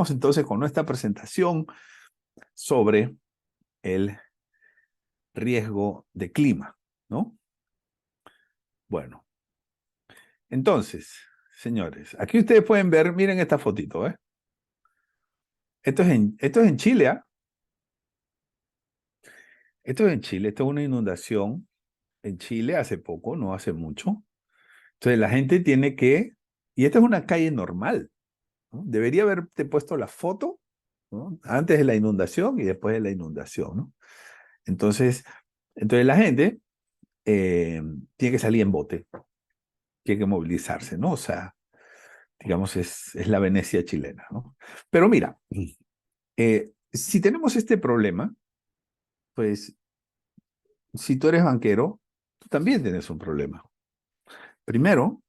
vamos entonces con nuestra presentación sobre el riesgo de clima, ¿no? Bueno, entonces, señores, aquí ustedes pueden ver, miren esta fotito, ¿eh? Esto es en Chile, ¿ah? Esto es en Chile, esto es una inundación en Chile hace poco, no hace mucho. Entonces la gente tiene que, y esta es una calle normal, ¿no? Debería haberte puesto la foto, ¿no? Antes de la inundación y después de la inundación, ¿no? Entonces, entonces la gente tiene que salir en bote, tiene que movilizarse, ¿no? O sea, digamos, es la Venecia chilena, ¿no? Pero mira, si tenemos este problema, pues si tú eres banquero, tú también tienes un problema. Primero,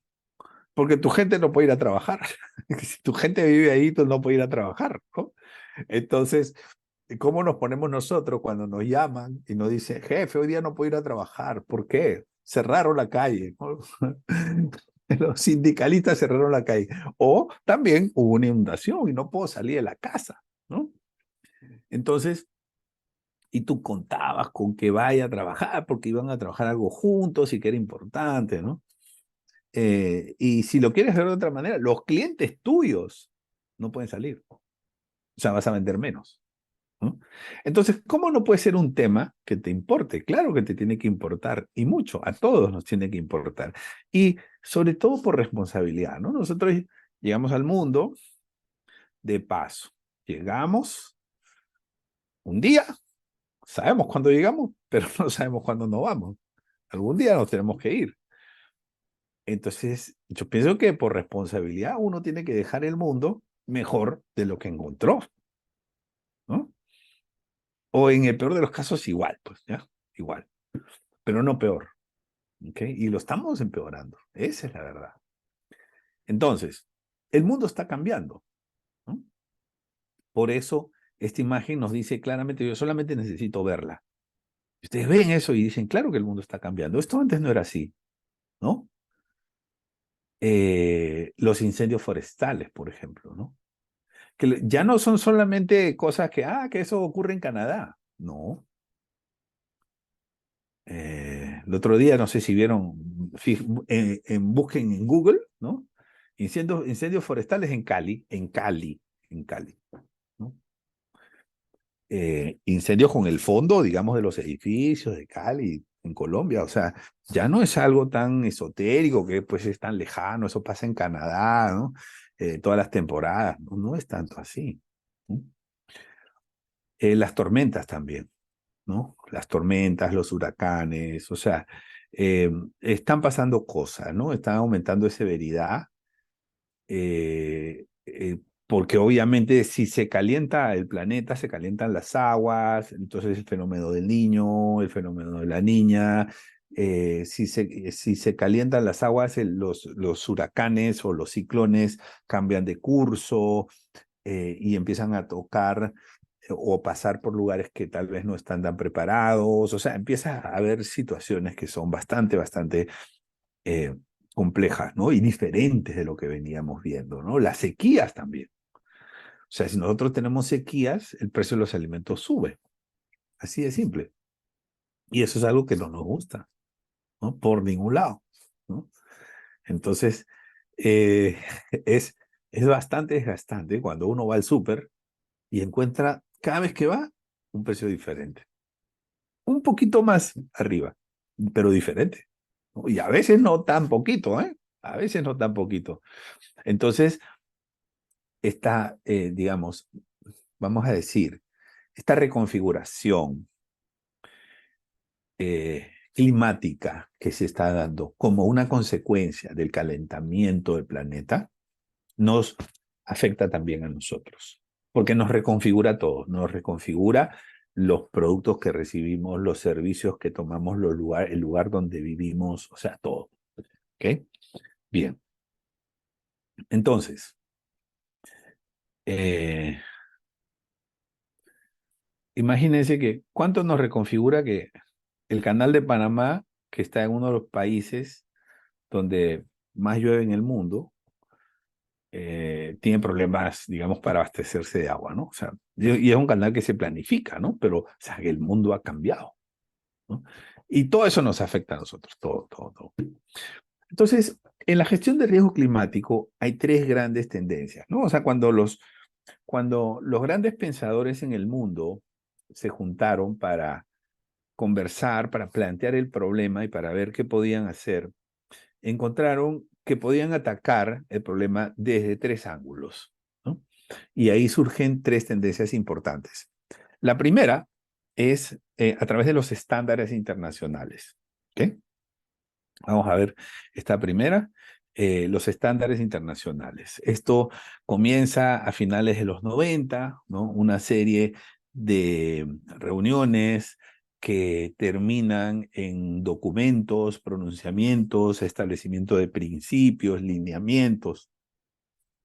porque tu gente no puede ir a trabajar. Si tu gente vive ahí, tú no puedes ir a trabajar, ¿no? Entonces, ¿cómo nos ponemos nosotros cuando nos llaman y nos dicen, jefe, hoy día no puedo ir a trabajar? ¿Por qué? Cerraron la calle, ¿no? Los sindicalistas cerraron la calle. O también hubo una inundación y no puedo salir de la casa, ¿no? Entonces, y tú contabas con que vaya a trabajar porque iban a trabajar algo juntos y que era importante, ¿no? Y si lo quieres ver de otra manera, los clientes tuyos no pueden salir. O sea, vas a vender menos, ¿no? Entonces, ¿cómo no puede ser un tema que te importe? Claro que te tiene que importar, y mucho, a todos nos tiene que importar. Y sobre todo por responsabilidad, ¿no? Nosotros llegamos al mundo de paso. Llegamos un día, sabemos cuándo llegamos, pero no sabemos cuándo nos vamos. Algún día nos tenemos que ir. Entonces, yo pienso que por responsabilidad uno tiene que dejar el mundo mejor de lo que encontró, ¿no? O en el peor de los casos, igual, pues, ¿ya? Igual, pero no peor, ¿ok? Y lo estamos empeorando, esa es la verdad. Entonces, el mundo está cambiando, ¿no? Por eso, esta imagen nos dice claramente, yo solamente necesito verla. Ustedes ven eso y dicen, claro que el mundo está cambiando. Esto antes no era así, ¿no? Los incendios forestales, por ejemplo, ¿no? Que ya no son solamente cosas que eso ocurre en Canadá. No. El otro día, no sé si vieron, busquen en Google, ¿no? Incendios forestales en Cali, en Cali, ¿no? Incendios con el fondo, digamos, de los edificios de Cali, en Colombia. O sea, ya no es algo tan esotérico que pues es tan lejano, eso pasa en Canadá, ¿no? Todas las temporadas, no, no es tanto así, ¿no? Las tormentas también, ¿no? Las tormentas, los huracanes, o sea, están pasando cosas, ¿no? Están aumentando de severidad, porque obviamente si se calienta el planeta, se calientan las aguas, entonces el fenómeno del niño, el fenómeno de la niña, si se calientan las aguas, los huracanes o los ciclones cambian de curso y empiezan a tocar o pasar por lugares que tal vez no están tan preparados, o sea, empieza a haber situaciones que son bastante eh, complejas, ¿no? Y diferentes de lo que veníamos viendo, ¿no? Las sequías también. O sea, si nosotros tenemos sequías, el precio de los alimentos sube. Así de simple. Y eso es algo que no nos gusta, ¿no? Por ningún lado, ¿no? Entonces, eh, es, es bastante desgastante cuando uno va al súper y encuentra cada vez que va un precio diferente. Un poquito más arriba, pero diferente, ¿no? Y a veces no tan poquito, ¿eh? A veces no tan poquito. Entonces, esta, digamos, vamos a decir, esta reconfiguración climática que se está dando como una consecuencia del calentamiento del planeta, nos afecta también a nosotros, porque nos reconfigura todo, nos reconfigura los productos que recibimos, los servicios que tomamos, el lugar donde vivimos, o sea, todo. ¿Ok? Bien. Entonces, eh, imagínense que cuánto nos reconfigura que el canal de Panamá, que está en uno de los países donde más llueve en el mundo, tiene problemas, digamos, para abastecerse de agua, ¿no? O sea, y es un canal que se planifica, ¿no? Pero, o sea, que el mundo ha cambiado, ¿no? Y todo eso nos afecta a nosotros, todo, todo, todo. Entonces, en la gestión de riesgo climático hay tres grandes tendencias, ¿no? O sea, cuando los grandes pensadores en el mundo se juntaron para conversar, para plantear el problema y para ver qué podían hacer, encontraron que podían atacar el problema desde tres ángulos, ¿no? Y ahí surgen tres tendencias importantes. La primera es a través de los estándares internacionales. ¿Ok? Vamos a ver esta primera, los estándares internacionales. Esto comienza a finales de los 90, ¿no? Una serie de reuniones que terminan en documentos, pronunciamientos, establecimiento de principios, lineamientos.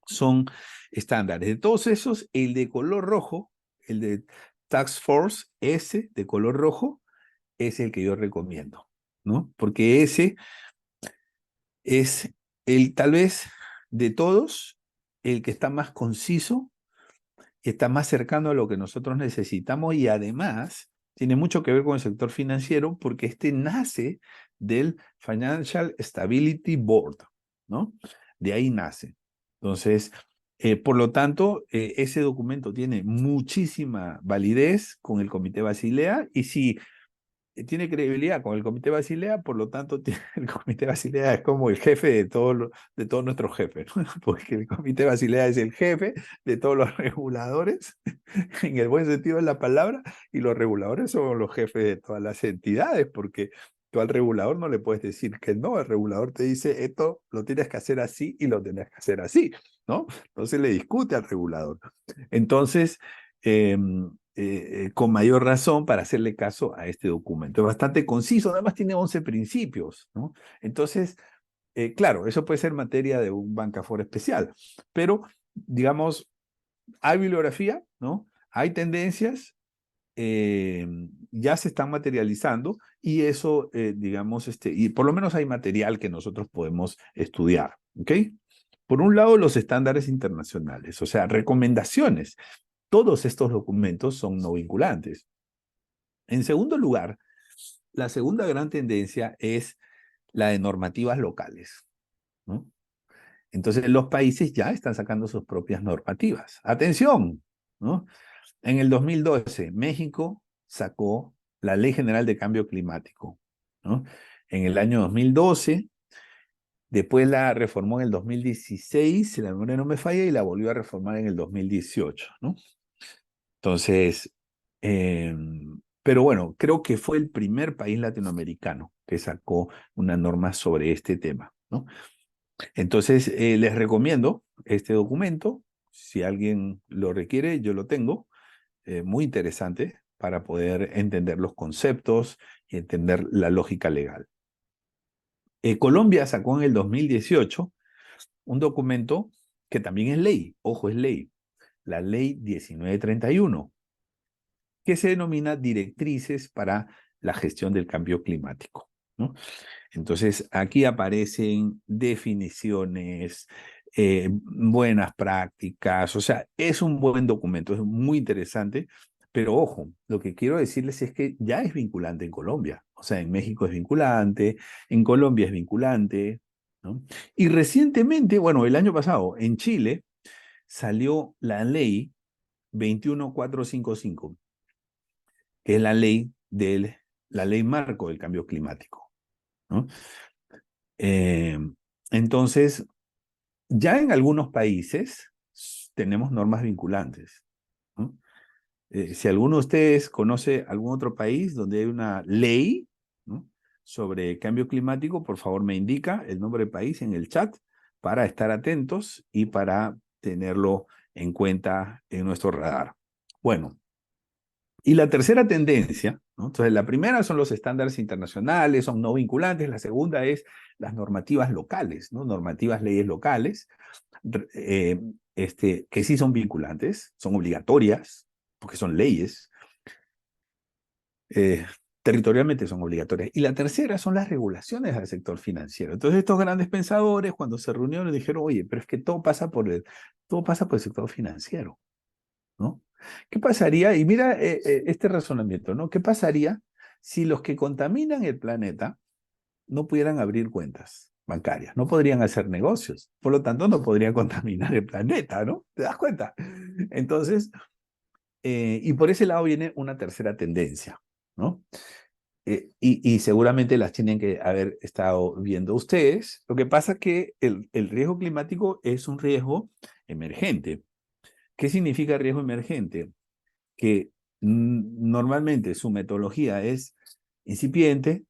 Son estándares. De todos esos, el de color rojo, el de Task Force, ese de color rojo, es el que yo recomiendo, ¿no? Porque ese es el, tal vez, de todos, el que está más conciso, está más cercano a lo que nosotros necesitamos y además tiene mucho que ver con el sector financiero porque este nace del Financial Stability Board, ¿no? De ahí nace. Entonces, por lo tanto, ese documento tiene muchísima validez con el Comité Basilea y si tiene credibilidad con el Comité Basilea, por lo tanto, el Comité Basilea es como el jefe de todos nuestros jefes, ¿no? Porque el Comité Basilea es el jefe de todos los reguladores, en el buen sentido de la palabra, y los reguladores son los jefes de todas las entidades, porque tú al regulador no le puedes decir que no, el regulador te dice, esto lo tienes que hacer así y lo tienes que hacer así, ¿no? Entonces le discute al regulador. Entonces, con mayor razón para hacerle caso a este documento. Es bastante conciso, además tiene 11 principios, ¿no? Entonces, claro, eso puede ser materia de un bancafor especial, pero digamos, hay bibliografía, ¿no? Hay tendencias, ya se están materializando y eso, digamos, y por lo menos hay material que nosotros podemos estudiar, ¿ok? Por un lado, los estándares internacionales, o sea, recomendaciones. Todos estos documentos son no vinculantes. En segundo lugar, la segunda gran tendencia es la de normativas locales, ¿no? Entonces, los países ya están sacando sus propias normativas. Atención, ¿no? En el 2012, México sacó la Ley General de Cambio Climático, ¿no? En el año 2012, después la reformó en el 2016, si la memoria no me falla, y la volvió a reformar en el 2018, ¿no? Entonces, pero bueno, creo que fue el primer país latinoamericano que sacó una norma sobre este tema, ¿no? Entonces, les recomiendo este documento. Si alguien lo requiere, yo lo tengo. Muy interesante para poder entender los conceptos y entender la lógica legal. Colombia sacó en el 2018 un documento que también es ley, ojo, es ley, la ley 1931, que se denomina Directrices para la Gestión del Cambio Climático, ¿no? Entonces, aquí aparecen definiciones, buenas prácticas, o sea, es un buen documento, es muy interesante, pero ojo, lo que quiero decirles es que ya es vinculante en Colombia, o sea, en México es vinculante, en Colombia es vinculante, ¿no? Y recientemente, bueno, el año pasado, en Chile, salió la ley 21455, que es la ley marco del cambio climático, ¿no? Eh, entonces, ya en algunos países tenemos normas vinculantes, ¿no? Si alguno de ustedes conoce algún otro país donde hay una ley, ¿no?, sobre cambio climático, por favor me indica el nombre del país en el chat para estar atentos y para tenerlo en cuenta en nuestro radar. Bueno, y la tercera tendencia, ¿no? Entonces, la primera son los estándares internacionales, son no vinculantes. La segunda es las normativas locales, ¿no? Normativas, leyes locales, eh, que sí son vinculantes, son obligatorias, porque son leyes. territorialmente son obligatorias. Y la tercera son las regulaciones al sector financiero. Entonces estos grandes pensadores cuando se reunieron dijeron, oye, pero es que todo pasa por el sector financiero, ¿no? ¿Qué pasaría? Y mira este razonamiento, ¿no? ¿Qué pasaría si los que contaminan el planeta no pudieran abrir cuentas bancarias, no podrían hacer negocios, por lo tanto no podrían contaminar el planeta, ¿no? ¿Te das cuenta? Entonces, y por ese lado viene una tercera tendencia, ¿no? Y seguramente las tienen que haber estado viendo ustedes. Lo que pasa es que el riesgo climático es un riesgo emergente. ¿Qué significa riesgo emergente? Que normalmente su metodología es incipiente,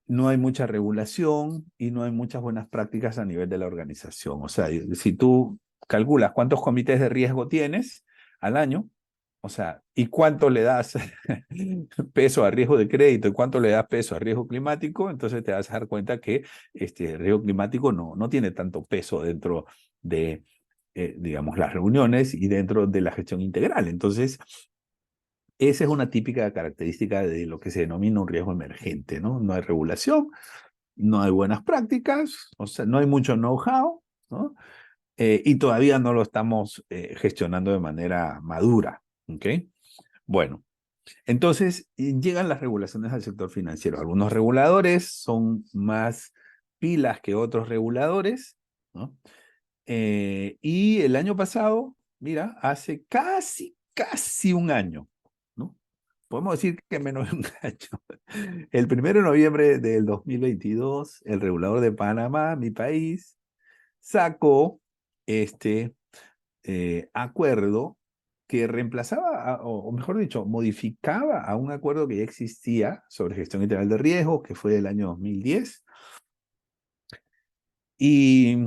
no hay mucha regulación y no hay muchas buenas prácticas a nivel de la organización. O sea, si tú calculas cuántos comités de riesgo tienes al año, o sea, y cuánto le das peso a riesgo de crédito y cuánto le das peso a riesgo climático, entonces te vas a dar cuenta que este riesgo climático no tiene tanto peso dentro de, digamos, las reuniones y dentro de la gestión integral. Entonces, esa es una típica característica de lo que se denomina un riesgo emergente, ¿no? No hay regulación, no hay buenas prácticas, o sea, no hay mucho know-how, ¿no? Y todavía no lo estamos gestionando de manera madura, ¿ok? Bueno, entonces llegan las regulaciones al sector financiero. Algunos reguladores son más pilas que otros reguladores, ¿no? Y el año pasado, mira, hace casi un año, ¿no? Podemos decir que menos de un año. El 1 de noviembre del 2022, el regulador de Panamá, mi país, sacó este acuerdo que reemplazaba, o mejor dicho, modificaba a un acuerdo que ya existía sobre gestión integral de riesgos, que fue del año 2010, y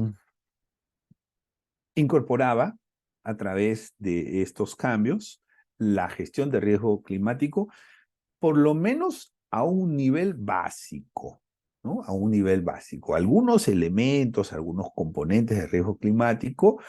incorporaba a través de estos cambios la gestión de riesgo climático por lo menos a un nivel básico, ¿no? A un nivel básico. Algunos elementos, algunos componentes de riesgo climático,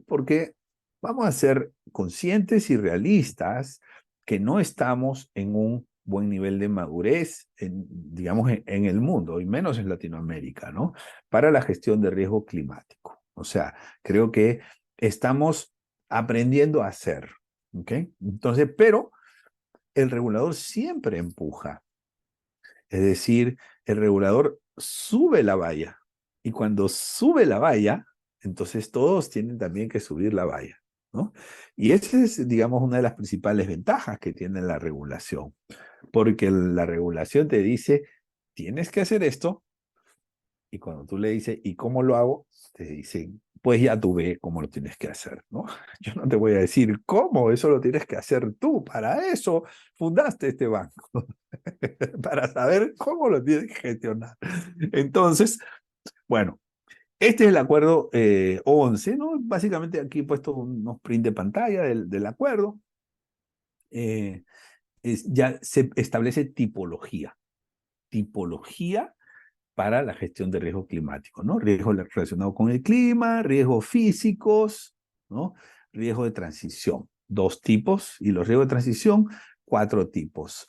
porque vamos a ser conscientes y realistas que no estamos en un buen nivel de madurez, digamos, en el mundo, y menos en Latinoamérica, ¿no? Para la gestión de riesgo climático. O sea, creo que estamos aprendiendo a hacer, ¿ok? Entonces, pero el regulador siempre empuja. Es decir, el regulador sube la valla. Y cuando sube la valla, entonces todos tienen también que subir la valla, ¿no? Y esa es, digamos, una de las principales ventajas que tiene la regulación. Porque la regulación te dice, tienes que hacer esto, y cuando tú le dices, ¿y cómo lo hago? Te dicen, pues ya tú ve cómo lo tienes que hacer, ¿no? Yo no te voy a decir cómo, eso lo tienes que hacer tú. Para eso fundaste este banco, para saber cómo lo tienes que gestionar. Entonces, bueno, este es el acuerdo 11, ¿no? Básicamente aquí he puesto unos print de pantalla del acuerdo. Ya se establece tipología para la gestión de riesgo climático, ¿no? Riesgos relacionados con el clima, riesgos físicos, ¿no? Riesgo de transición, 2 tipos, y los riesgos de transición, 4 tipos.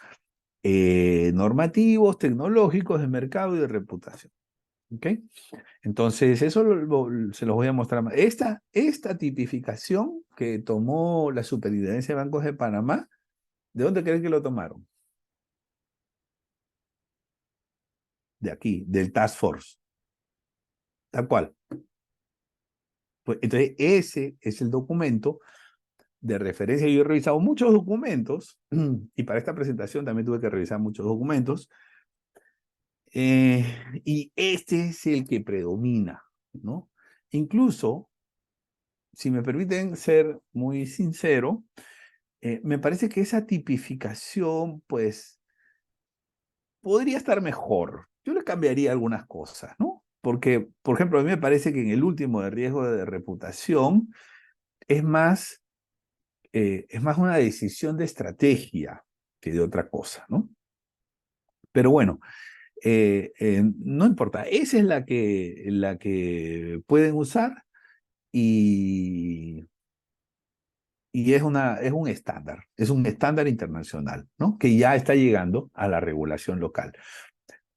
Normativos, tecnológicos, de mercado y de reputación. ¿Ok? Entonces, eso se los voy a mostrar más. Esta tipificación que tomó la Superintendencia de Bancos de Panamá, ¿de dónde creen que lo tomaron? De aquí, del Task Force. Tal cual. Pues, entonces, ese es el documento de referencia. Yo he revisado muchos documentos y para esta presentación también tuve que revisar muchos documentos. Y este es el que predomina, ¿no? Incluso, si me permiten ser muy sincero, me parece que esa tipificación, pues, podría estar mejor. Yo le cambiaría algunas cosas, ¿no? Porque, por ejemplo, a mí me parece que en el último de riesgo de reputación es más una decisión de estrategia que de otra cosa, ¿no? Pero bueno, no importa, esa es la que pueden usar y y es es un estándar internacional, ¿no? Que ya está llegando a la regulación local.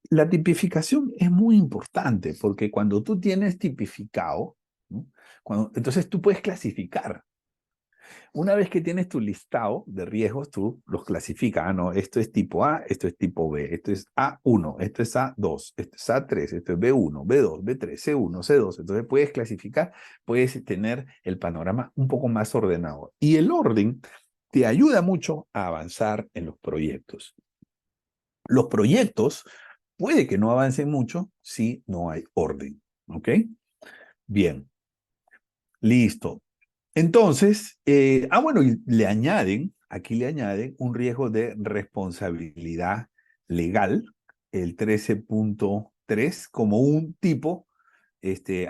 La tipificación es muy importante porque cuando tú tienes tipificado, ¿no? Entonces tú puedes clasificar. Una vez que tienes tu listado de riesgos, tú los clasificas. Ah, no, esto es tipo A, esto es tipo B, esto es A1, esto es A2, esto es A3, esto es B1, B2, B3, C1, C2. Entonces puedes clasificar, puedes tener el panorama un poco más ordenado. Y el orden te ayuda mucho a avanzar en los proyectos. Los proyectos puede que no avancen mucho si no hay orden. ¿Ok? Bien, listo. Entonces, bueno, y aquí le añaden un riesgo de responsabilidad legal, el 13.3, como un tipo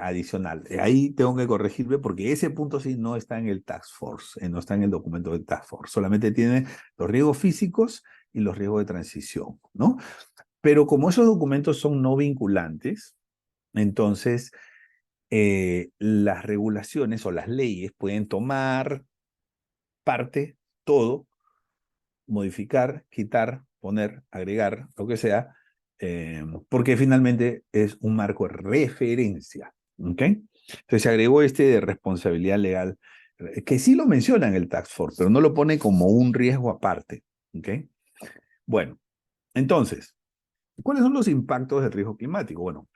adicional. Ahí tengo que corregirme porque ese punto sí no está en el Task Force, no está en el documento del Task Force. Solamente tiene los riesgos físicos y los riesgos de transición, ¿no? Pero como esos documentos son no vinculantes, entonces las regulaciones o las leyes pueden tomar parte, todo, modificar, quitar, poner, agregar, lo que sea, porque finalmente es un marco de referencia. ¿Ok? Entonces se agregó de responsabilidad legal, que sí lo menciona en el Task Force, pero no lo pone como un riesgo aparte. ¿Ok? Bueno, entonces, ¿cuáles son los impactos del riesgo climático? Bueno,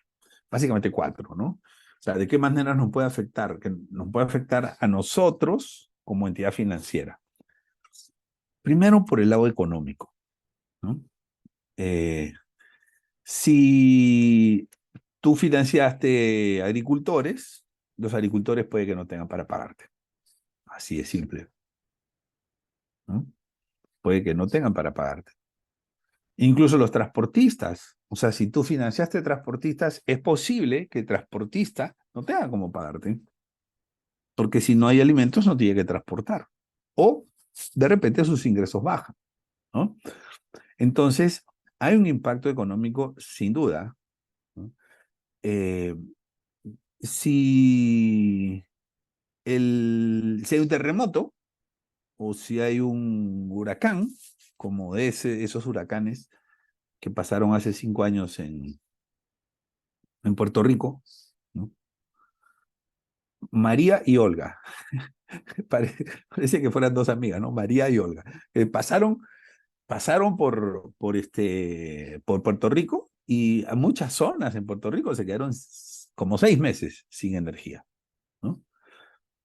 básicamente cuatro, ¿no? O sea, ¿de qué manera nos puede afectar? Que nos puede afectar a nosotros como entidad financiera. Primero, por el lado económico, ¿no? Eh, si tú financiaste agricultores, los agricultores puede que no tengan para pagarte. Así de simple, ¿no? Puede que no tengan para pagarte. Incluso los transportistas. O sea, si tú financiaste transportistas, es posible que el transportista no tenga cómo pagarte. Porque si no hay alimentos, no tiene que transportar. O de repente sus ingresos bajan, ¿no? Entonces, hay un impacto económico sin duda, ¿no? Eh, si, si hay un terremoto o si hay un huracán, como esos huracanes que pasaron hace 5 años en Puerto Rico, ¿no? María y Olga, parece que fueran dos amigas, ¿no? María y Olga, pasaron por Puerto Rico y a muchas zonas en Puerto Rico se quedaron como 6 meses sin energía, ¿no?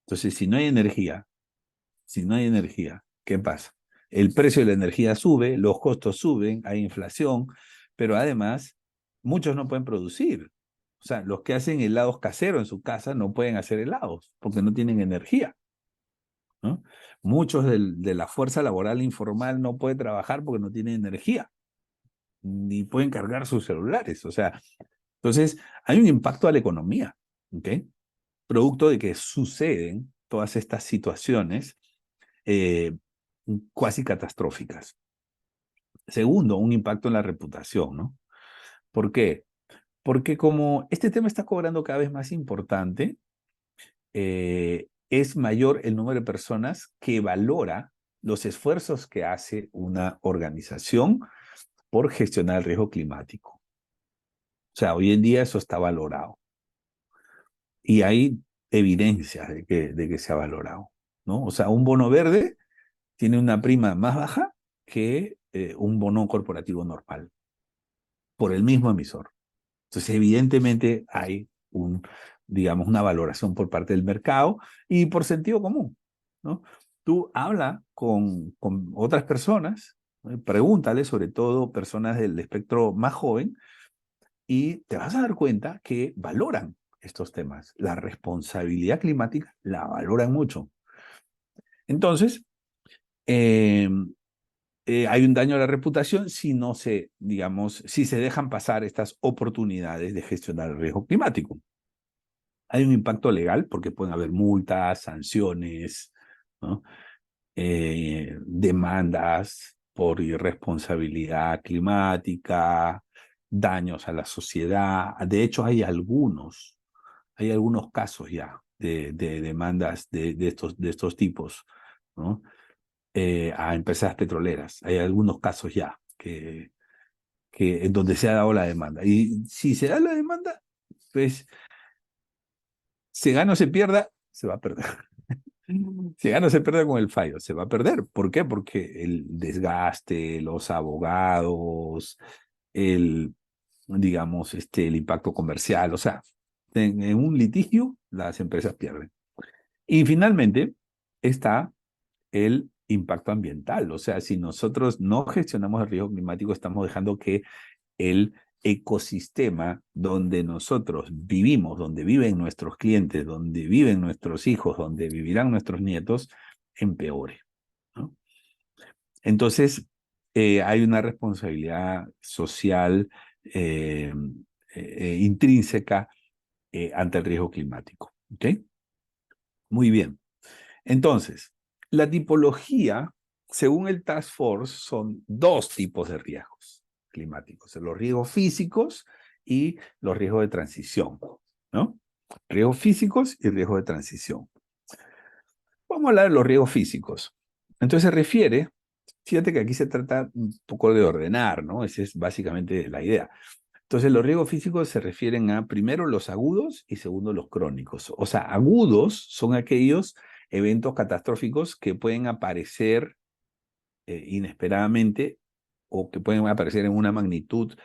Entonces, si no hay energía, ¿qué pasa? El precio de la energía sube, los costos suben, hay inflación, pero además muchos no pueden producir. O sea, los que hacen helados caseros en su casa no pueden hacer helados porque no tienen energía, ¿no? Muchos de la fuerza laboral informal no puede trabajar porque no tiene energía, ni pueden cargar sus celulares. O sea, entonces hay un impacto a la economía, ¿ok? Producto de que suceden todas estas situaciones eh, cuasi catastróficas. Segundo, un impacto en la reputación, ¿no? ¿Por qué? Porque como este tema está cobrando cada vez más importante, es mayor el número de personas que valora los esfuerzos que hace una organización por gestionar el riesgo climático. O sea, hoy en día eso está valorado. Y hay evidencias de que se ha valorado, ¿no? O sea, un bono verde tiene una prima más baja que un bono corporativo normal, por el mismo emisor. Entonces, evidentemente hay digamos, una valoración por parte del mercado y por sentido común, ¿no? Tú habla con otras personas, ¿no? Pregúntale, sobre todo personas del espectro más joven, y te vas a dar cuenta que valoran estos temas. La responsabilidad climática la valoran mucho. Entonces, eh, hay un daño a la reputación si no se, digamos, si se dejan pasar estas oportunidades de gestionar el riesgo climático. Hay un impacto legal porque pueden haber multas, sanciones, ¿no? Demandas por irresponsabilidad climática, daños a la sociedad. De hecho, hay algunos casos ya de demandas de estos tipos ¿no? A empresas petroleras. Hay algunos casos ya en donde se ha dado la demanda. Y si se da la demanda, pues se gana o se pierda, se va a perder. Si gana o se pierde con el fallo, se va a perder. ¿Por qué? Porque el desgaste, los abogados, digamos, el impacto comercial, o sea, en un litigio las empresas pierden. Y finalmente está el impacto ambiental. O sea, si nosotros no gestionamos el riesgo climático, estamos dejando que el ecosistema donde nosotros vivimos, donde viven nuestros clientes, donde viven nuestros hijos, donde vivirán nuestros nietos, empeore, ¿no? Entonces, hay una responsabilidad social intrínseca ante el riesgo climático. ¿Ok? Muy bien. Entonces, la tipología, según el Task Force, son dos tipos de riesgos climáticos: los riesgos físicos y los riesgos de transición, ¿no? Riesgos físicos y riesgos de transición. Vamos a hablar de los riesgos físicos. Entonces se refiere, fíjate que aquí se trata un poco de ordenar, ¿no? Esa es básicamente la idea. Entonces, los riesgos físicos se refieren a, primero, los agudos y segundo, los crónicos. O sea, agudos son aquellos eventos catastróficos que pueden aparecer inesperadamente o que pueden aparecer en una magnitud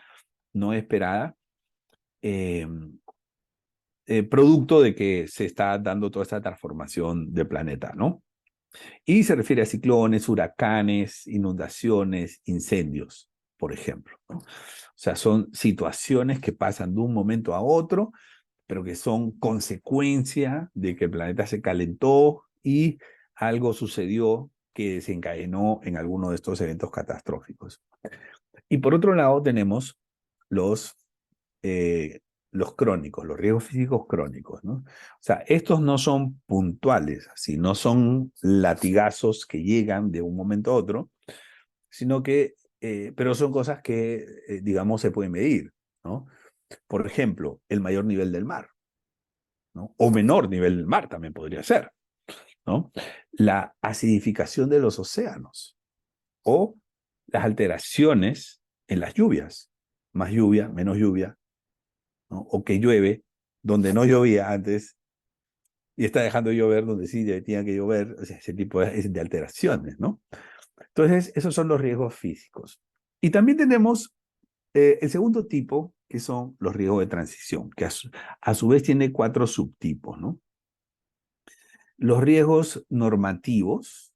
no esperada, eh, producto de que se está dando toda esta transformación del planeta, ¿no? Y se refiere a ciclones, huracanes, inundaciones, incendios, por ejemplo, ¿no? O sea, son situaciones que pasan de un momento a otro, pero que son consecuencia de que el planeta se calentó y algo sucedió que desencadenó en alguno de estos eventos catastróficos. Y por otro lado tenemos los, los crónicos, los riesgos físicos crónicos, ¿no? O sea, estos no son puntuales, así, no son latigazos que llegan de un momento a otro, sino que, pero son cosas que, digamos, se pueden medir, ¿no? Por ejemplo, el mayor nivel del mar, ¿no? O menor nivel del mar también podría ser, ¿no? La acidificación de los océanos o las alteraciones en las lluvias, más lluvia, menos lluvia, ¿no? O que llueve donde no llovía antes y está dejando de llover donde sí tenía que llover, o sea, ese tipo de alteraciones, ¿no? Entonces, esos son los riesgos físicos. Y también tenemos el segundo tipo, que son los riesgos de transición, que a su vez tiene 4 subtipos, ¿no? Los riesgos normativos,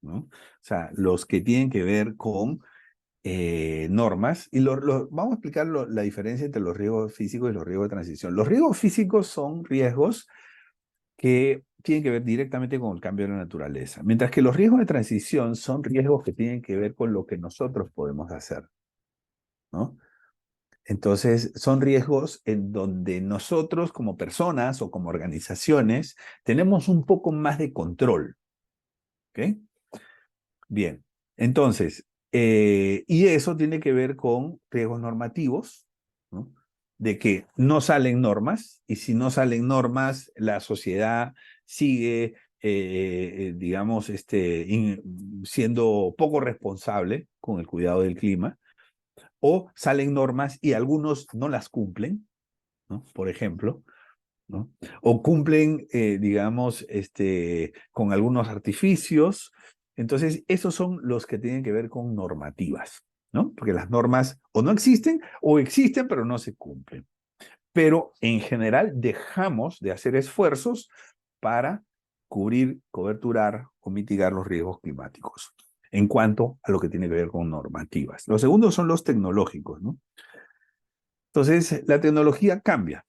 ¿no? O sea, los que tienen que ver con normas, y vamos a explicar la diferencia entre los riesgos físicos y los riesgos de transición. Los riesgos físicos son riesgos que tienen que ver directamente con el cambio de la naturaleza, mientras que los riesgos de transición son riesgos que tienen que ver con lo que nosotros podemos hacer, ¿no? Entonces, son riesgos en donde nosotros como personas o como organizaciones tenemos un poco más de control, ¿ok? Bien, entonces, y eso tiene que ver con riesgos normativos, ¿no? De que no salen normas, y si no salen normas, la sociedad sigue, digamos, siendo poco responsable con el cuidado del clima, o salen normas y algunos no las cumplen, ¿no? Por ejemplo, ¿no? O cumplen, digamos, con algunos artificios. Entonces, esos son los que tienen que ver con normativas, ¿no? Porque las normas o no existen o existen, pero no se cumplen. Pero en general dejamos de hacer esfuerzos para cubrir, coberturar o mitigar los riesgos climáticos en cuanto a lo que tiene que ver con normativas. Los segundos son los tecnológicos, ¿no? Entonces, la tecnología cambia.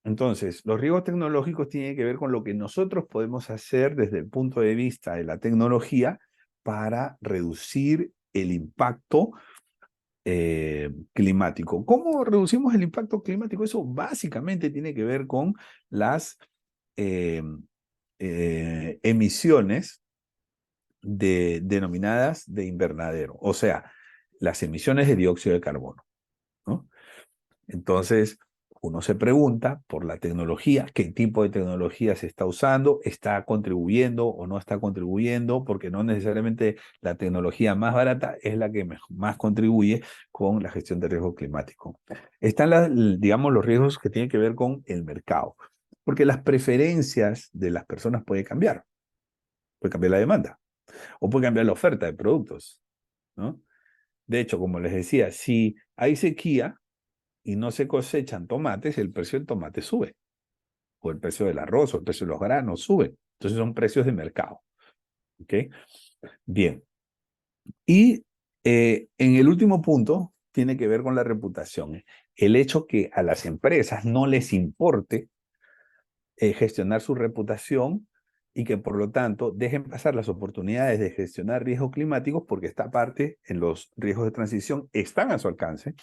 Entonces, los riesgos tecnológicos tienen que ver con lo que nosotros podemos hacer desde el punto de vista de la tecnología para reducir el impacto climático. ¿Cómo reducimos el impacto climático? Eso básicamente tiene que ver con las eh, emisiones denominadas de invernadero, o sea, las emisiones de dióxido de carbono, ¿no? Entonces, uno se pregunta por la tecnología, qué tipo de tecnología se está usando, está contribuyendo o no está contribuyendo, porque no necesariamente la tecnología más barata es la que más contribuye con la gestión de riesgo climático. Están, digamos, los riesgos que tienen que ver con el mercado, porque las preferencias de las personas pueden cambiar la demanda, o puede cambiar la oferta de productos, ¿no? De hecho, como les decía, si hay sequía y no se cosechan tomates, el precio del tomate sube, o el precio del arroz, o el precio de los granos sube. Entonces son precios de mercado. ¿Ok? Bien. Y en el último punto tiene que ver con la reputación. El hecho que a las empresas no les importe gestionar su reputación y que por lo tanto dejen pasar las oportunidades de gestionar riesgos climáticos porque esta parte en los riesgos de transición están a su alcance,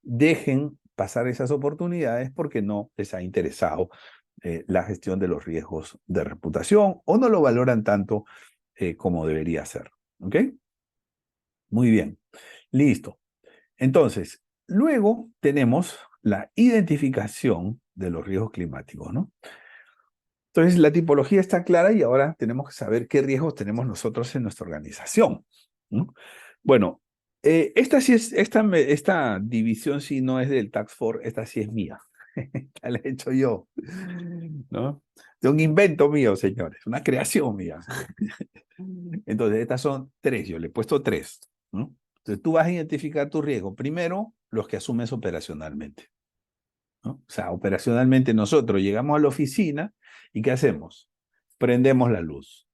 dejen pasar esas oportunidades porque no les ha interesado la gestión de los riesgos de reputación o no lo valoran tanto como debería ser. ¿Ok? Muy bien. Listo. Entonces, luego tenemos la identificación de los riesgos climáticos, ¿no? Entonces, la tipología está clara y ahora tenemos que saber qué riesgos tenemos nosotros en nuestra organización, ¿no? Bueno, esta división sí no es del Task Force, esta sí es mía. La he hecho yo, ¿no? De un invento mío, señores, una creación mía. Entonces, estas son tres, yo le he puesto tres, ¿no? Entonces, tú vas a identificar tu riesgo. Primero, los que asumes operacionalmente, ¿no? O sea, operacionalmente nosotros llegamos a la oficina y ¿qué hacemos? Prendemos la luz,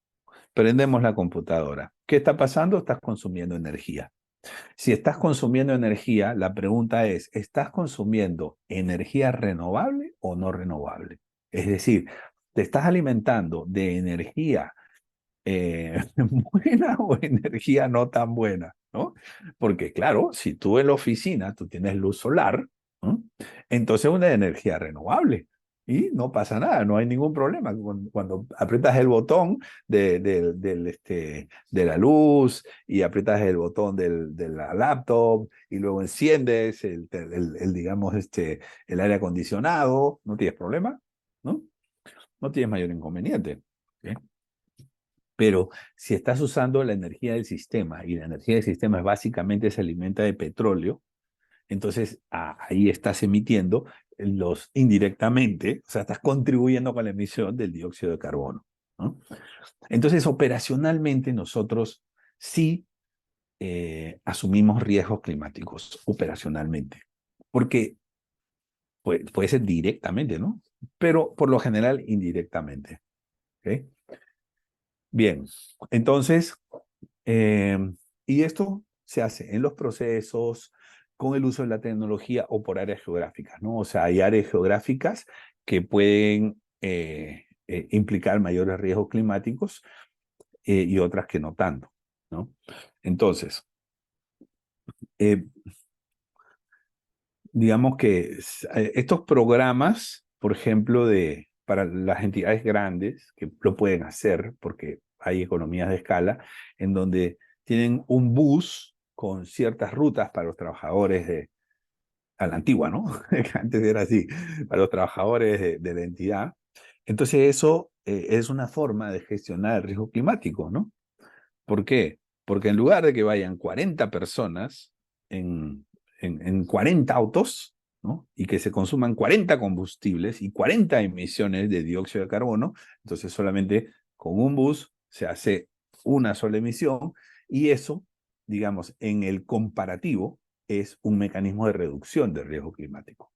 prendemos la computadora. ¿Qué está pasando? Estás consumiendo energía. Si estás consumiendo energía, la pregunta es, ¿estás consumiendo energía renovable o no renovable? Es decir, ¿te estás alimentando de energía buena o energía no tan buena? ¿No? Porque claro, si tú en la oficina tú tienes luz solar, ¿no? Entonces una energía renovable y no pasa nada, no hay ningún problema. Cuando aprietas el botón de la luz y aprietas el botón de la laptop y luego enciendes digamos, el aire acondicionado, no tienes problema, ¿no? No tienes mayor inconveniente. ¿Ok? Pero si estás usando la energía del sistema y la energía del sistema básicamente se alimenta de petróleo, entonces ahí estás emitiendo los indirectamente, o sea, estás contribuyendo con la emisión del dióxido de carbono, ¿no? Entonces, operacionalmente nosotros sí asumimos riesgos climáticos, operacionalmente, porque puede ser directamente, ¿no? Pero por lo general indirectamente. ¿Ok? Bien, entonces, eh, y esto se hace en los procesos, con el uso de la tecnología o por áreas geográficas, ¿no? O sea, hay áreas geográficas que pueden implicar mayores riesgos climáticos y otras que no tanto, ¿no? Entonces, eh, digamos que estos programas, por ejemplo, para las entidades grandes, que lo pueden hacer porque hay economías de escala, en donde tienen un bus con ciertas rutas para los trabajadores a la antigua, ¿no? Antes era así, para los trabajadores de la entidad. Entonces eso es una forma de gestionar el riesgo climático, ¿no? ¿Por qué? Porque en lugar de que vayan 40 personas en 40 autos, ¿no? Y que se consuman 40 combustibles y 40 emisiones de dióxido de carbono, entonces solamente con un bus se hace una sola emisión y eso, digamos, en el comparativo es un mecanismo de reducción del riesgo climático.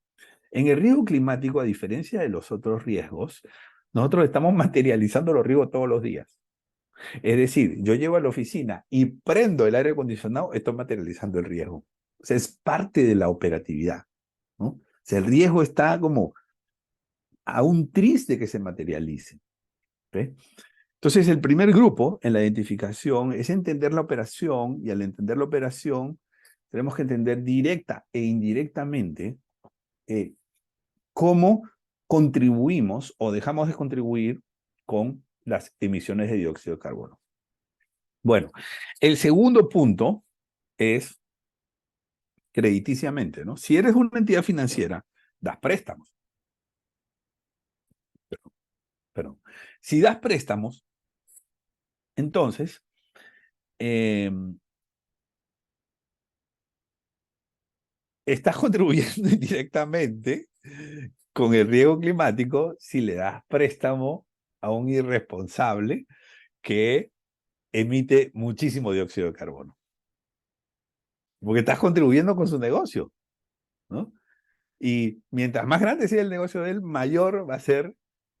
En el riesgo climático, a diferencia de los otros riesgos, nosotros estamos materializando los riesgos todos los días. Es decir, yo llego a la oficina y prendo el aire acondicionado, estoy materializando el riesgo. O sea, es parte de la operatividad, ¿no? O sea, el riesgo está como a un tris de que se materialice. ¿Ok? Entonces, el primer grupo en la identificación es entender la operación y al entender la operación tenemos que entender directa e indirectamente eh, cómo contribuimos o dejamos de contribuir con las emisiones de dióxido de carbono. Bueno, el segundo punto es crediticiamente, ¿no? Si eres una entidad financiera, das préstamos. Pero si das préstamos, entonces estás contribuyendo indirectamente con el riesgo climático si le das préstamo a un irresponsable que emite muchísimo dióxido de carbono. Porque estás contribuyendo con su negocio, ¿no? Y mientras más grande sea el negocio de él, mayor va a ser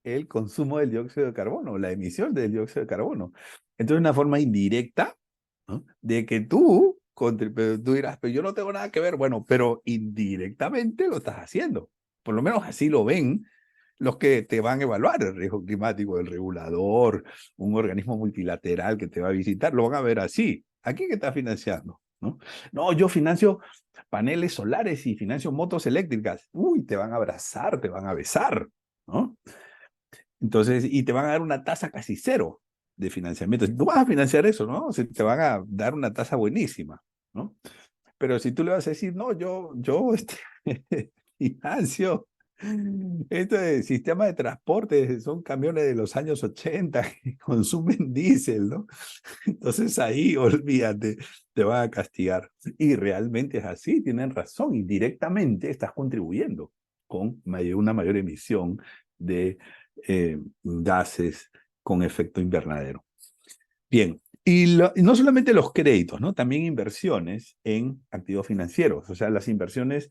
el consumo del dióxido de carbono, la emisión del dióxido de carbono. Entonces, una forma indirecta, ¿no?, de que pero tú dirás, pero yo no tengo nada que ver. Bueno, pero indirectamente lo estás haciendo. Por lo menos así lo ven los que te van a evaluar el riesgo climático, el regulador, un organismo multilateral que te va a visitar, lo van a ver así. ¿Aquí qué estás financiando? ¿No? No, yo financio paneles solares y financio motos eléctricas. Uy, te van a abrazar, te van a besar, ¿no? Entonces, y te van a dar una tasa casi cero de financiamiento. Tú vas a financiar eso, ¿no? O sea, te van a dar una tasa buenísima, ¿no? Pero si tú le vas a decir, no, yo financio este sistema de transporte, son camiones de los años 80 que consumen diésel, ¿no? Entonces ahí, olvídate, te van a castigar. Y realmente es así, tienen razón, indirectamente estás contribuyendo con una mayor emisión de gases con efecto invernadero. Bien, y no solamente los créditos, ¿no? También inversiones en activos financieros, o sea, las inversiones,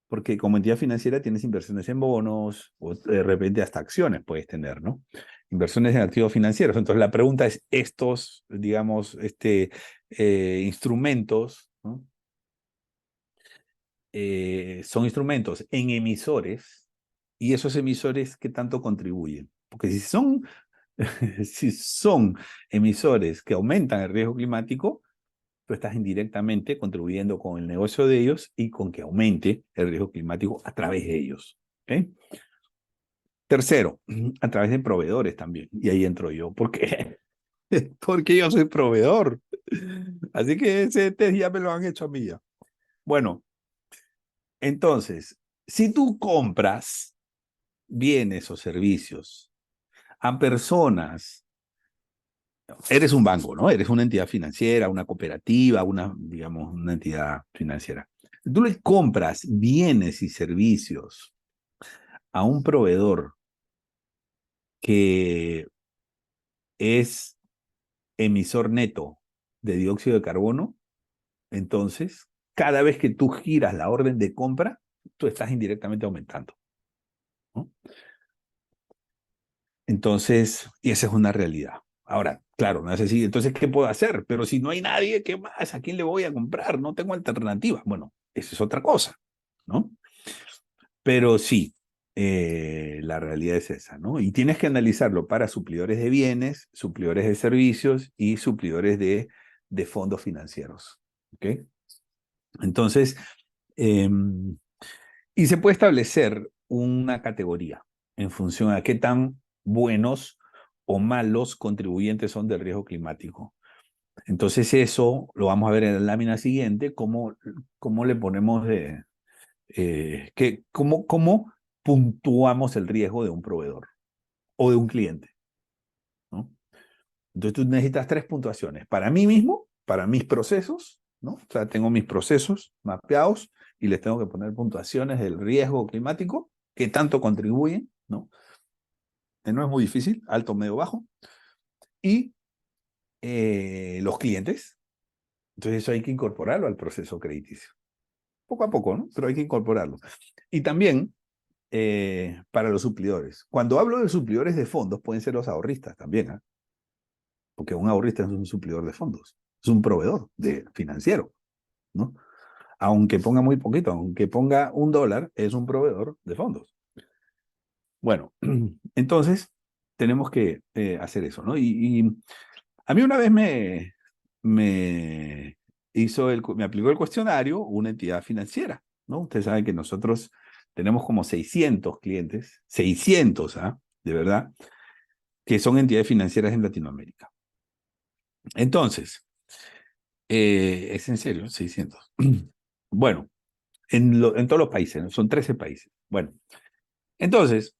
porque como entidad financiera tienes inversiones en bonos o de repente hasta acciones puedes tener, ¿no? Inversiones en activos financieros. Entonces la pregunta es, estos, digamos, instrumentos, ¿no?, son instrumentos en emisores, y esos emisores, ¿qué tanto contribuyen? Porque si son, si son emisores que aumentan el riesgo climático, tú estás indirectamente contribuyendo con el negocio de ellos y con que aumente el riesgo climático a través de ellos. ¿Okay? Tercero, a través de proveedores también. Y ahí entro yo. ¿Por qué? Porque yo soy proveedor. Así que ese test ya me lo han hecho a mí ya. Bueno, entonces, si tú compras bienes o servicios a personas, eres un banco, ¿no? Eres una entidad financiera, una cooperativa, digamos, una entidad financiera. Tú le compras bienes y servicios a un proveedor que es emisor neto de dióxido de carbono, entonces, cada vez que tú giras la orden de compra, tú estás indirectamente aumentando, ¿no? Entonces, y esa es una realidad. Ahora, claro, no es así, entonces, ¿qué puedo hacer? Pero si no hay nadie, ¿qué más? ¿A quién le voy a comprar? No tengo alternativa. Bueno, esa es otra cosa, ¿no? Pero sí, la realidad es esa, ¿no? Y tienes que analizarlo para suplidores de bienes, suplidores de servicios y suplidores de fondos financieros, ¿ok? Entonces, y se puede establecer una categoría en función a qué tan buenos o malos contribuyentes son del riesgo climático. Entonces eso lo vamos a ver en la lámina siguiente, cómo le ponemos cómo puntuamos el riesgo de un proveedor o de un cliente, ¿no? Entonces tú necesitas 3 puntuaciones. Para mí mismo, para mis procesos, ¿no? O sea, tengo mis procesos mapeados y les tengo que poner puntuaciones del riesgo climático, que tanto contribuyen, ¿no? Que no es muy difícil, alto, medio, bajo. Y los clientes. Entonces eso hay que incorporarlo al proceso crediticio. Poco a poco, ¿no? Pero hay que incorporarlo. Y también para los suplidores. Cuando hablo de suplidores de fondos, pueden ser los ahorristas también, ¿eh? Porque un ahorrista es un suplidor de fondos, es un proveedor financiero, ¿no? Aunque ponga muy poquito, aunque ponga $1, es un proveedor de fondos. Bueno, entonces tenemos que hacer eso, ¿no? Y a mí una vez me me aplicó el cuestionario una entidad financiera, ¿no? Ustedes saben que nosotros tenemos como 600 clientes, 600, ¿ah? De verdad, que son entidades financieras en Latinoamérica. Entonces, es en serio, 600. Bueno, en todos los países, ¿no? Son 13 países. Bueno, entonces,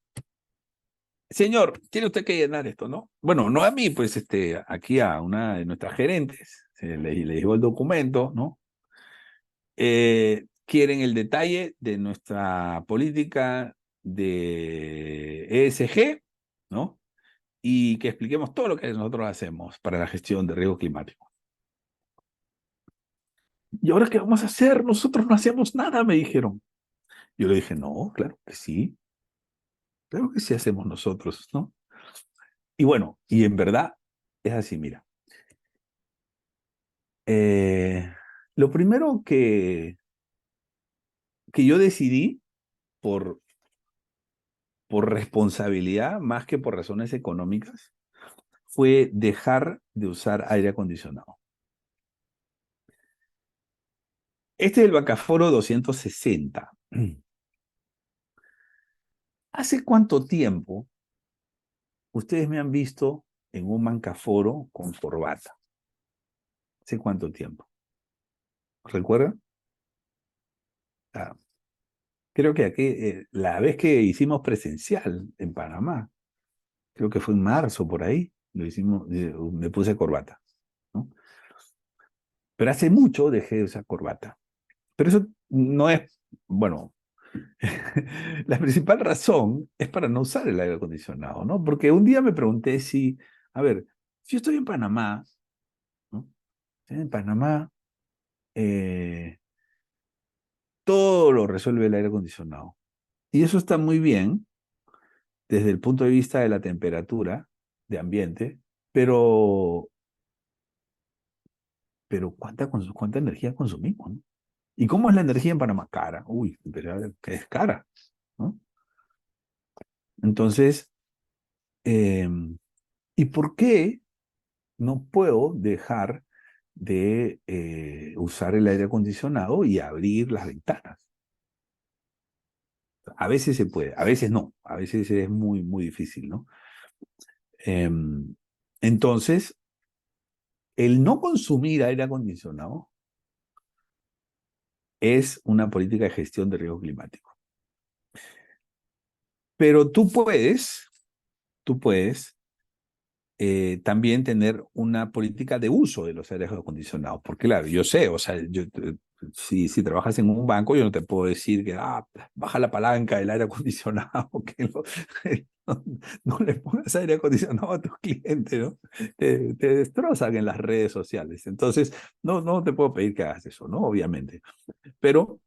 señor, tiene usted que llenar esto, ¿no? Bueno, no a mí, pues aquí a una de nuestras gerentes, le llegó el documento, ¿no? Quieren el detalle de nuestra política de ESG, ¿no? Y que expliquemos todo lo que nosotros hacemos para la gestión de riesgo climático. ¿Y ahora qué vamos a hacer? Nosotros no hacemos nada, me dijeron. Yo le dije, no, claro que sí hacemos nosotros, ¿no? Y bueno, y en verdad es así, mira. Lo primero que yo decidí por, por responsabilidad, más que por razones económicas, fue dejar de usar aire acondicionado. Este es el Bancaforo 260. ¿Hace cuánto tiempo ustedes me han visto en un Bancaforo con corbata? ¿Hace cuánto tiempo? ¿Recuerdan? Ah, creo que aquí, la vez que hicimos presencial en Panamá, creo que fue en marzo por ahí, lo hicimos, me puse corbata, ¿no? Pero hace mucho dejé de usar corbata. Pero eso no es, bueno, la principal razón es para no usar el aire acondicionado, ¿no? Porque un día me pregunté si, a ver, si yo estoy en Panamá, ¿no? Estoy en Panamá, eh, todo lo resuelve el aire acondicionado. Y eso está muy bien desde el punto de vista de la temperatura de ambiente, pero, pero ¿cuánta energía consumimos, ¿no? ¿Y cómo es la energía en Panamá? Cara. Uy, pero que es cara, ¿no? Entonces, eh, ¿y por qué no puedo dejar de usar el aire acondicionado y abrir las ventanas? A veces se puede, a veces no, a veces es muy, muy difícil, ¿no? Entonces, el no consumir aire acondicionado es una política de gestión de riesgo climático. Pero tú puedes también tener una política de uso de los aires acondicionados. Porque claro, yo sé, o sea, si trabajas en un banco, yo no te puedo decir que baja la palanca del aire acondicionado, que no, no le pongas aire acondicionado a tus clientes, ¿no? Te destrozan en las redes sociales. Entonces, no te puedo pedir que hagas eso, ¿no? Obviamente. Pero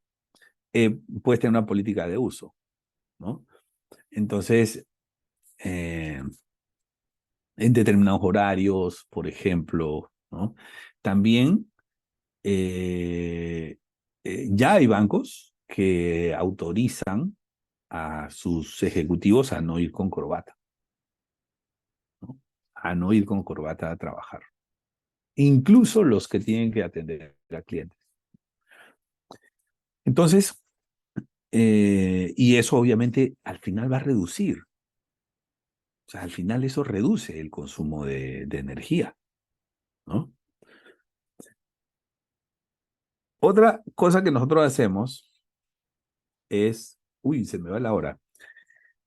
puedes tener una política de uso, ¿no? Entonces, eh, en determinados horarios, por ejemplo, ¿no? También ya hay bancos que autorizan a sus ejecutivos a no ir con corbata, ¿no? A no ir con corbata a trabajar. Incluso los que tienen que atender a clientes. Entonces, y eso obviamente al final va a reducir. O sea, al final eso reduce el consumo de energía, ¿no? Otra cosa que nosotros hacemos es, uy, se me va la hora.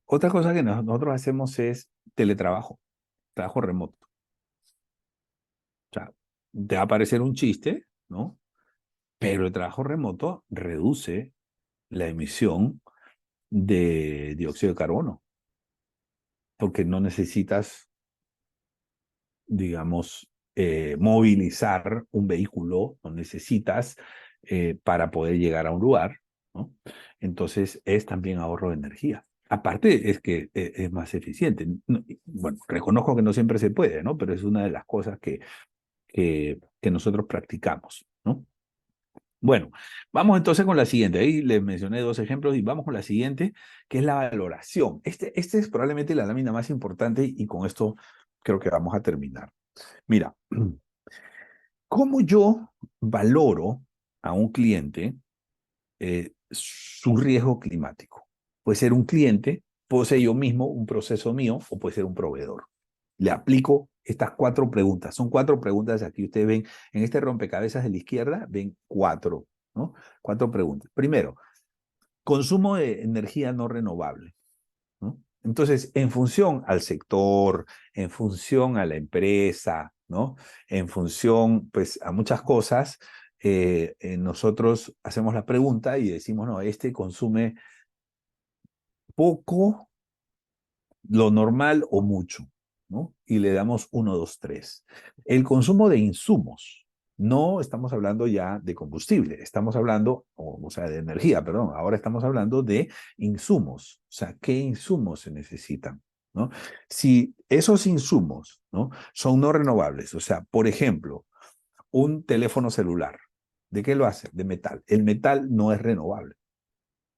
Otra cosa que nosotros hacemos es teletrabajo, trabajo remoto. O sea, te va a parecer un chiste, ¿no? Pero el trabajo remoto reduce la emisión de dióxido de carbono, porque no necesitas, digamos, movilizar un vehículo, no necesitas para poder llegar a un lugar, ¿no? Entonces es también ahorro de energía. Aparte es que es más eficiente. Bueno, reconozco que no siempre se puede, ¿no? Pero es una de las cosas que nosotros practicamos, ¿no? Bueno, vamos entonces con la siguiente. Ahí les mencioné dos ejemplos y vamos con la siguiente, que es la valoración. Este es probablemente la lámina más importante y con esto creo que vamos a terminar. Mira, ¿cómo yo valoro a un cliente su riesgo climático? Puede ser un cliente, puede ser yo mismo, un proceso mío, o puede ser un proveedor. Le aplico estas cuatro preguntas. Son cuatro preguntas. Aquí ustedes ven, en este rompecabezas de la izquierda, ven cuatro, ¿no? Cuatro preguntas. Primero, consumo de energía no renovable, ¿no? Entonces, en función al sector, en función a la empresa, ¿no? En función, pues, a muchas cosas, nosotros hacemos la pregunta y decimos, no, este consume poco, lo normal o mucho, ¿no? Y le damos 1, 2, 3. El consumo de insumos, no estamos hablando ya de combustible, estamos hablando, o sea, de energía, perdón, ahora estamos hablando de insumos, o sea, ¿qué insumos se necesitan? ¿No? Si esos insumos, ¿no?, son no renovables, o sea, por ejemplo, un teléfono celular, ¿de qué lo hace? De metal. El metal no es renovable,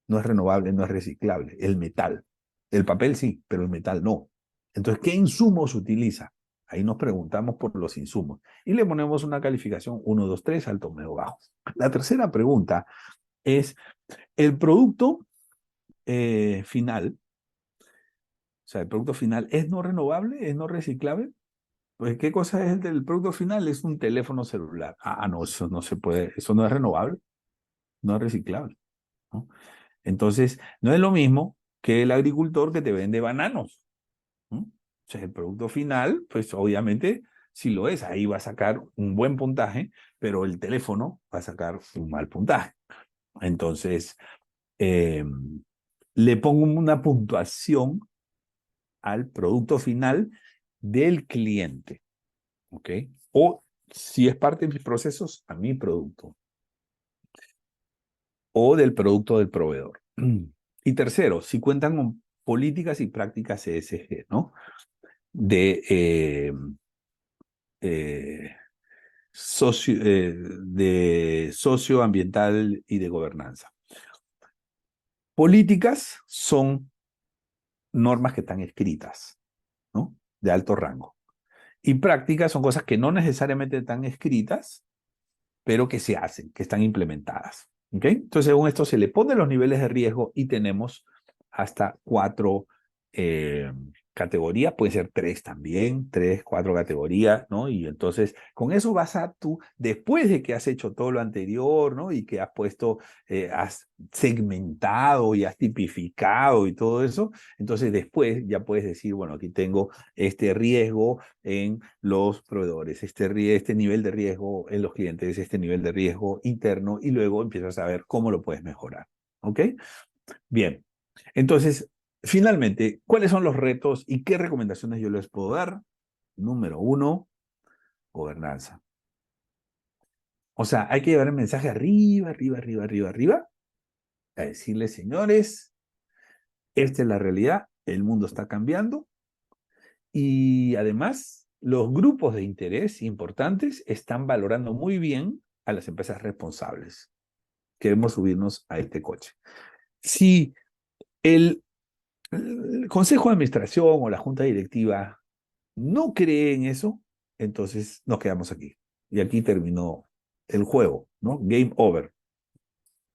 no es renovable, no es reciclable, el metal. El papel sí, pero el metal no. Entonces, ¿qué insumos utiliza? Ahí nos preguntamos por los insumos y le ponemos una calificación 1, 2, 3, alto, medio, bajo. La tercera pregunta es, ¿el producto final, o sea, el producto final es no renovable, es no reciclable? Pues, ¿qué cosa es el del producto final? Es un teléfono celular. No, eso no se puede, eso no es renovable, no es reciclable, ¿no? Entonces, no es lo mismo que el agricultor que te vende bananos, ¿no? O sea, el producto final, pues obviamente, si lo es, ahí va a sacar un buen puntaje, pero el teléfono va a sacar un mal puntaje. Entonces, eh, le pongo una puntuación al producto final del cliente, ¿ok? O si es parte de mis procesos, a mi producto. O del producto del proveedor. Y tercero, si cuentan con políticas y prácticas ESG, ¿no? De, eh, de socioambiental y de gobernanza. Políticas son normas que están escritas, ¿no? De alto rango. Y prácticas son cosas que no necesariamente están escritas, pero que se hacen, que están implementadas. ¿Ok? Entonces, según esto, se le ponen los niveles de riesgo y tenemos hasta 4 categorías, puede ser 3 también, 3, 4 categorías, ¿no? Y entonces, con eso vas a tú, después de que has hecho todo lo anterior, ¿no? Y que has puesto, has segmentado y has tipificado y todo eso, entonces después ya puedes decir, bueno, aquí tengo este riesgo en los proveedores, este nivel de riesgo en los clientes, este nivel de riesgo interno, y luego empiezas a ver cómo lo puedes mejorar. ¿Ok? Bien. Entonces, finalmente, ¿cuáles son los retos y qué recomendaciones yo les puedo dar? Número 1, gobernanza. O sea, hay que llevar el mensaje arriba, arriba, arriba, arriba, arriba, a decirles, señores, esta es la realidad, el mundo está cambiando, y además, los grupos de interés importantes están valorando muy bien a las empresas responsables. Queremos subirnos a este coche. Si el consejo de administración o la junta directiva no cree en eso, entonces nos quedamos aquí. Y aquí terminó el juego, ¿no? Game over.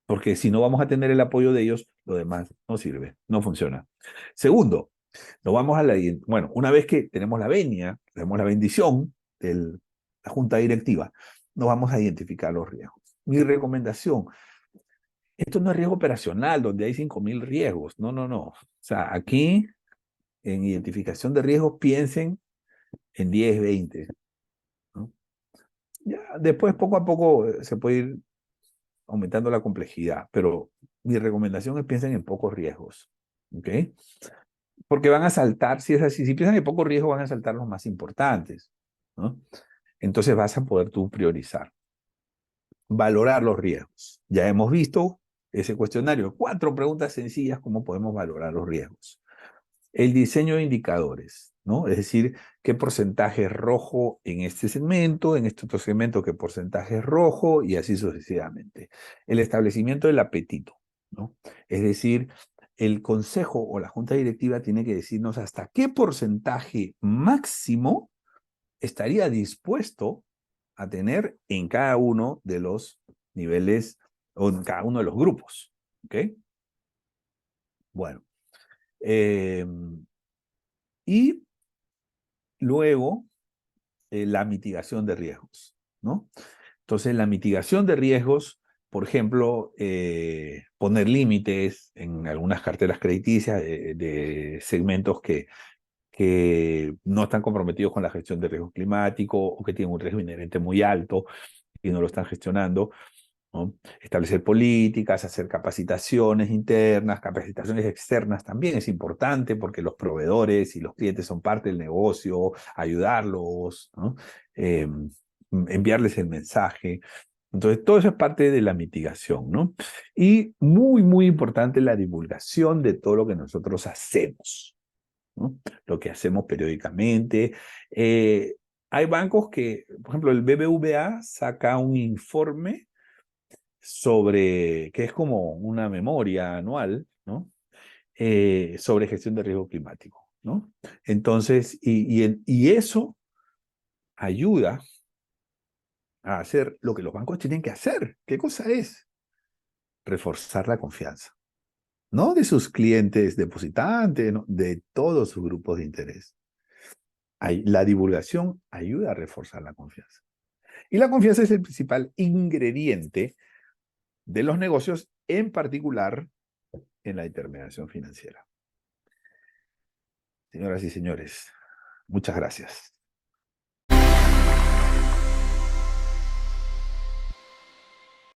Porque si no vamos a tener el apoyo de ellos, lo demás no sirve, no funciona. Segundo, nos vamos a bueno, una vez que tenemos la venia, tenemos la bendición de la junta directiva, nos vamos a identificar los riesgos. Mi recomendación, esto no es riesgo operacional, donde hay 5.000 riesgos. No, no, no. O sea, aquí, en identificación de riesgos, piensen en 10, 20, ¿no? Ya, después, poco a poco, se puede ir aumentando la complejidad, pero mi recomendación es piensen en pocos riesgos, ¿ok? Porque van a saltar, si es así, si piensan en poco riesgo, van a saltar los más importantes, ¿no? Entonces vas a poder tú priorizar. Valorar los riesgos. Ya hemos visto ese cuestionario. 4 preguntas sencillas, ¿cómo podemos valorar los riesgos? El diseño de indicadores, ¿no? Es decir, qué porcentaje es rojo en este otro segmento, qué porcentaje es rojo, y así sucesivamente. El establecimiento del apetito, ¿no? Es decir, el consejo o la junta directiva tiene que decirnos hasta qué porcentaje máximo estaría dispuesto a tener en cada uno de los niveles o en cada uno de los grupos. ¿Ok? Bueno. Y luego, la mitigación de riesgos, ¿no? Entonces, la mitigación de riesgos por ejemplo, poner límites en algunas carteras crediticias de segmentos que no están comprometidos con la gestión de riesgo climático o que tienen un riesgo inherente muy alto y no lo están gestionando, ¿no? Establecer políticas, hacer capacitaciones internas, capacitaciones externas también es importante porque los proveedores y los clientes son parte del negocio, ayudarlos, ¿no? Enviarles el mensaje. Entonces, todo eso es parte de la mitigación, ¿no? Y muy, muy importante la divulgación de todo lo que nosotros hacemos, ¿no? Lo que hacemos periódicamente. Hay bancos que, por ejemplo, el BBVA saca un informe que es como una memoria anual, ¿no? Sobre gestión de riesgo climático, ¿no? Entonces, y eso ayuda a hacer lo que los bancos tienen que hacer. ¿Qué cosa es? Reforzar la confianza. No de sus clientes depositantes, ¿no? De todos sus grupos de interés. La divulgación ayuda a reforzar la confianza. Y la confianza es el principal ingrediente de los negocios, en particular en la intermediación financiera. Señoras y señores, muchas gracias.